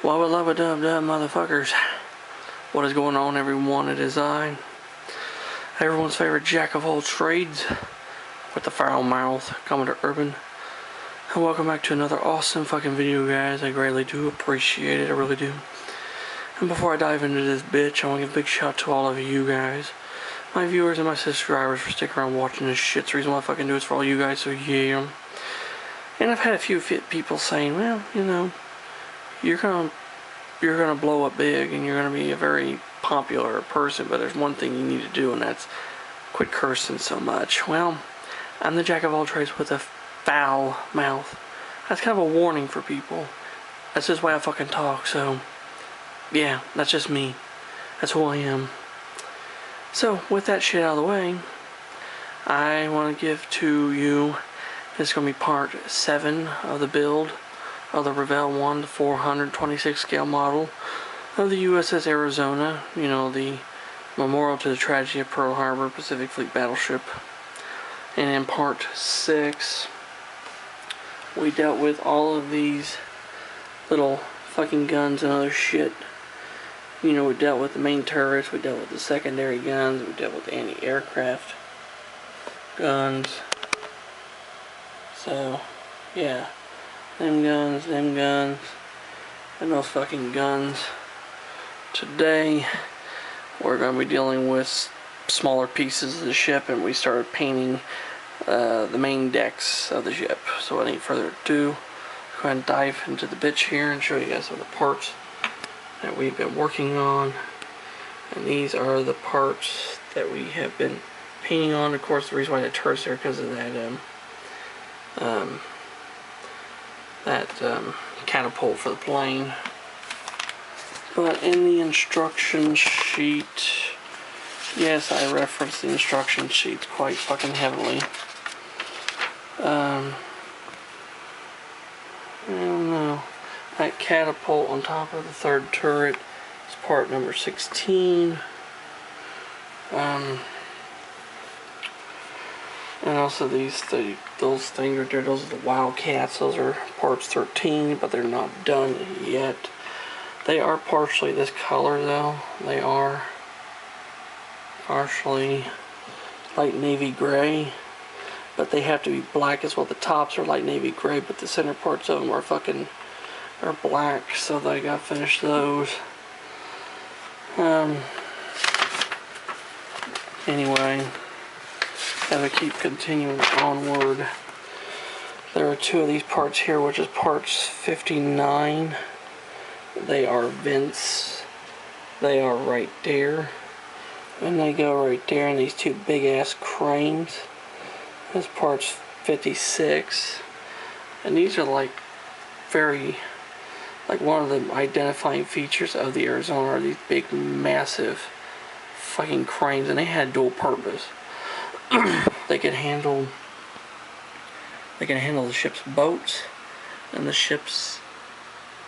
Wubba lubba dub dub motherfuckers. What is going on, everyone? It is I, everyone's favorite jack of all trades, with the foul mouth, coming to Urban. And welcome back to another awesome fucking video, guys. I greatly do appreciate it, I really do. And before I dive into this bitch, I want to give a big shout out to all of you guys, my viewers and my subscribers, for sticking around watching this shit. It's the reason why I fucking do it for all you guys, so yeah. And I've had a few people saying, well, you know, you're gonna blow up big and you're gonna be a very popular person, but there's one thing you need to do, and that's quit cursing so much. Well, I'm the jack of all trades with a foul mouth. That's kind of a warning for people. That's just the way I fucking talk, so yeah, that's just me. That's who I am. So, with that shit out of the way, I want to give to you, it's going to be part 7 of the build of the Revell 1 to 426 scale model of the USS Arizona, you know, the memorial to the tragedy of Pearl Harbor Pacific Fleet battleship. And in part 6, we dealt with all of these little fucking guns and other shit. You know, we dealt with the main turrets, we dealt with the secondary guns, we dealt with the anti-aircraft guns. So, yeah. Them guns, and those fucking guns. Today, we're going to be dealing with smaller pieces of the ship, and we started painting the main decks of the ship. So without any further ado, go ahead and dive into the bitch here and show you guys some of the parts that we've been working on. And these are the parts that we have been painting on. Of course, the reason why the turret's there because of that catapult for the plane. But in the instruction sheet, yes, I referenced the instruction sheet quite fucking heavily. I don't know. That catapult on top of the third turret is part number 16. And also those things right there, those are the Wildcats. Those are parts 13, but they're not done yet. They are partially this color though. They are partially light navy gray, but they have to be black as well. The tops are light navy gray, but the center parts of them are black, so they gotta finish those. Anyway, gotta keep continuing onward. There are 2 of these parts here, which is parts 59. They are vents. They are right there. And they go right there in these 2 big ass cranes. That's parts 56. And these are like one of the identifying features of the Arizona are these big massive fucking cranes, and they had dual purpose. They can handle the ship's boats and the ship's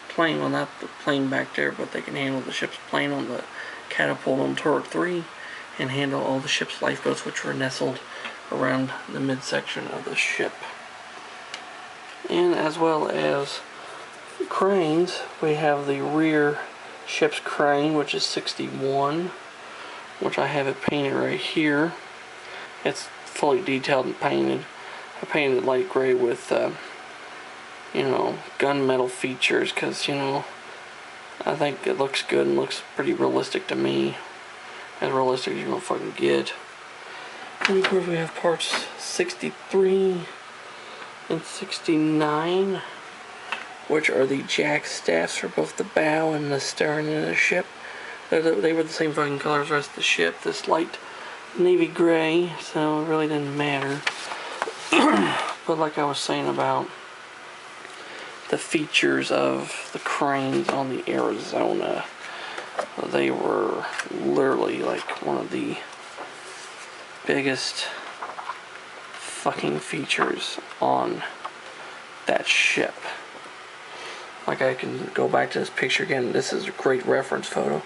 plane. Well, not the plane back there, but they can handle the ship's plane on the catapult on turret 3, and handle all the ship's lifeboats, which were nestled around the midsection of the ship. And as well as cranes, we have the rear ship's crane, which is 61, which I have it painted right here. It's fully detailed and painted. I painted light gray with, you know, gunmetal features, because, you know, I think it looks good and looks pretty realistic to me. As realistic as you're gonna fucking get. And of course we have parts 63 and 69, which are the jack staffs for both the bow and the stern of the ship. They were the same fucking color as the rest of the ship. This light navy gray, so it really didn't matter. But like I was saying about the features of the cranes on the Arizona, they were literally like one of the biggest fucking features on that ship. Like, I can go back to this picture again. This is a great reference photo.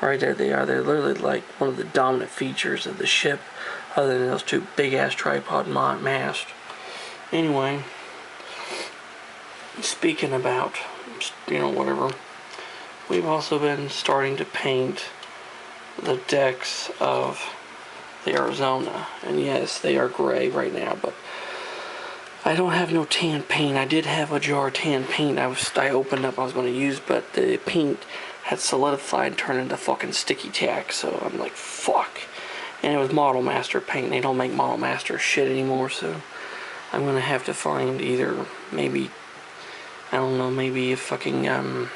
Right there they are. They're literally like one of the dominant features of the ship, other than those 2 big ass tripod masts. Anyway, speaking about, you know, whatever, we've also been starting to paint the decks of the Arizona. And yes, they are gray right now, but I don't have no tan paint. I did have a jar of tan paint I opened up I was going to use, but the paint had solidified and turned into fucking sticky tack, so I'm like, fuck. And it was Model Master paint. They don't make Model Master shit anymore, so I'm going to have to find either maybe, I don't know, maybe a fucking, I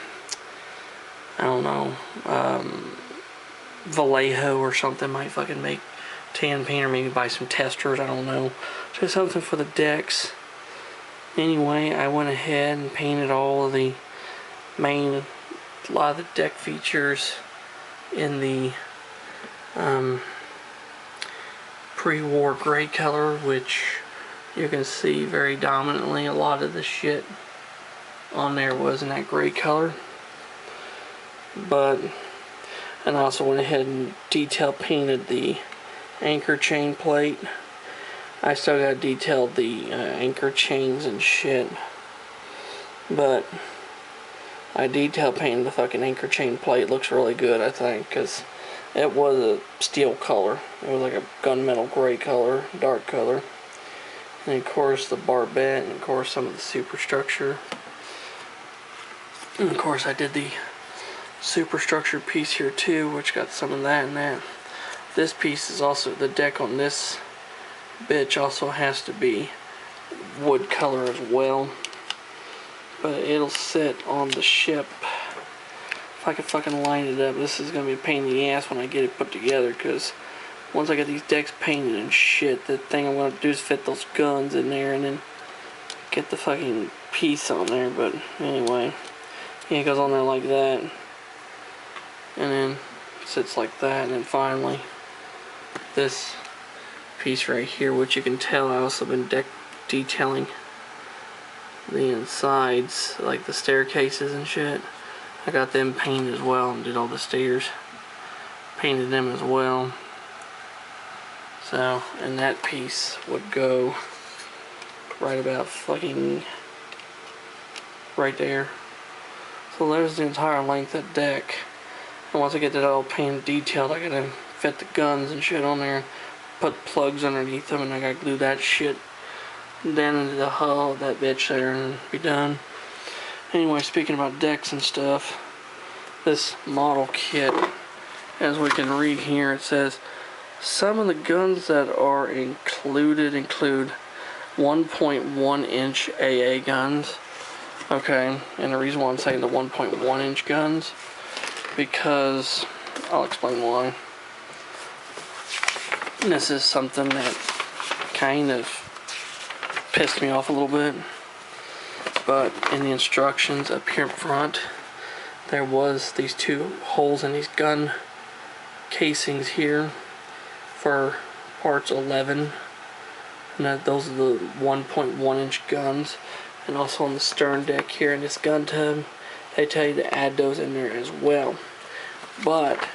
don't know, Vallejo or something might fucking make tan paint, or maybe buy some testers, I don't know. Just something for the decks. Anyway, I went ahead and painted all of the a lot of the deck features in the pre-war gray color, which you can see very dominantly. A lot of the shit on there was in that gray color. And I also went ahead and detail painted the anchor chain plate. I still got detailed the anchor chains and shit, but I detail painted the fucking anchor chain plate. Looks really good, I think, because it was a steel color. It was like a gunmetal gray color, dark color. And of course the barbette, and of course some of the superstructure. And of course I did the superstructure piece here too, which got some of that and that. This piece is also, the deck on this bitch also has to be wood color as well, but it'll sit on the ship. If I can fucking line it up, this is gonna be a pain in the ass when I get it put together, because once I get these decks painted and shit, the thing I'm gonna do is fit those guns in there and then get the fucking piece on there. But anyway, yeah, it goes on there like that, and then sits like that, and then finally this piece right here, which you can tell I also been detailing the insides, like the staircases and shit. I got them painted as well, and did all the stairs, painted them as well. So, and that piece would go right about fucking right there. So there's the entire length of the deck. And once I get that all painted detailed, I gotta fit the guns and shit on there, put plugs underneath them, and I gotta glue that shit down into the hull of that bitch there and be done. Anyway, speaking about decks and stuff, this model kit, as we can read here, it says some of the guns that are included include 1.1 inch AA guns. Okay, and the reason why I'm saying the 1.1 inch guns, because I'll explain why. And this is something that kind of pissed me off a little bit, but in the instructions up here in front, there was these two holes in these gun casings here for parts 11, and those are the 1.1 inch guns. And also on the stern deck here in this gun tub, they tell you to add those in there as well. But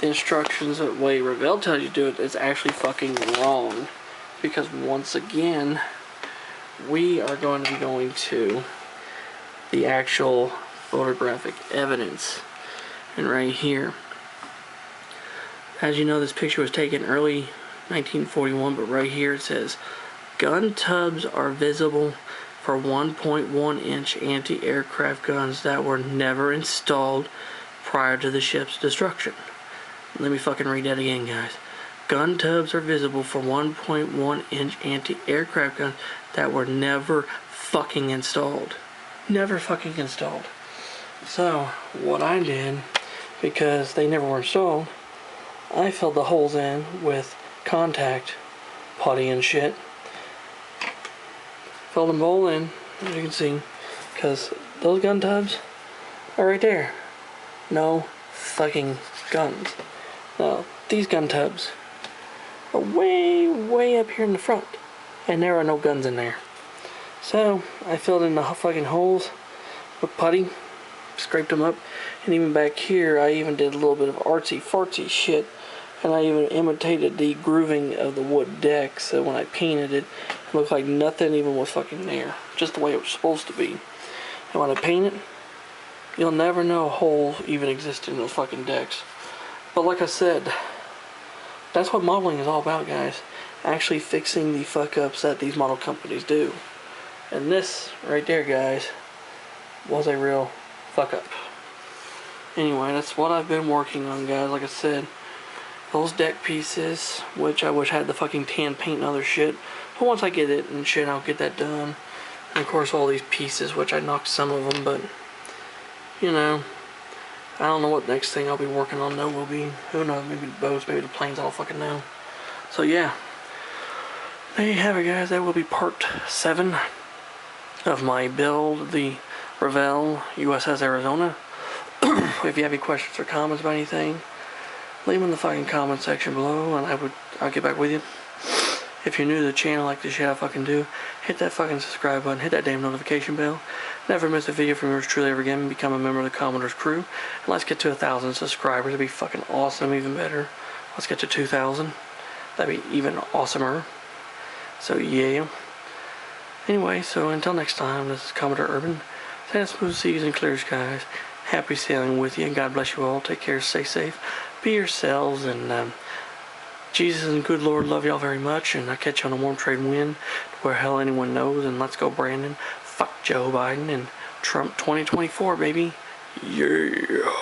the instructions, the way Revell tells you to do it, is actually fucking wrong, because once again, we are going to be going to the actual photographic evidence. And right here, as you know, this picture was taken early 1941, but right here it says gun tubs are visible for 1.1 inch anti-aircraft guns that were never installed prior to the ship's destruction. Let me fucking read that again, guys. Gun tubs are visible for 1.1 inch anti-aircraft guns that were never fucking installed. Never fucking installed. So, what I did, because they never were installed, I filled the holes in with contact putty and shit. Filled them all in, as you can see, because those gun tubs are right there. No fucking guns. Now, these gun tubs are way, way up here in the front, and there are no guns in there. So, I filled in the fucking holes with putty, scraped them up, and even back here, I even did a little bit of artsy-fartsy shit, and I even imitated the grooving of the wood deck, so when I painted it, it looked like nothing even was fucking there, just the way it was supposed to be. And when I paint it, You'll never know a hole even existed in those fucking decks. But like I said, that's what modeling is all about, guys. Actually fixing the fuck-ups that these model companies do. And this, right there, guys, was a real fuck-up. Anyway, that's what I've been working on, guys. Like I said, those deck pieces, which I wish had the fucking tan paint and other shit. But once I get it and shit, I'll get that done. And of course, all these pieces, which I knocked some of them, but, you know, I don't know what next thing I'll be working on, though, will be. Who knows, maybe the boats, maybe the planes, I don't fucking know. So, yeah. There you have it, guys. That will be part 7 of my build, the Revell USS Arizona. If you have any questions or comments about anything, leave them in the fucking comment section below, and I'll get back with you. If you're new to the channel like the shit I fucking do, hit that fucking subscribe button, hit that damn notification bell. Never miss a video from yours truly ever again, and become a member of the Commodore's crew. And let's get to 1,000 subscribers. It'd be fucking awesome, even better. Let's get to 2,000. That'd be even awesomer. So yeah. Anyway, so until next time, this is Commodore Urban. Saying smooth seas and clear skies. Happy sailing with you, and God bless you all. Take care, stay safe, be yourselves, and Jesus and good Lord love y'all very much, and I'll catch you on a warm trade wind where hell anyone knows, and let's go Brandon. Fuck Joe Biden and Trump 2024, baby. Yeah.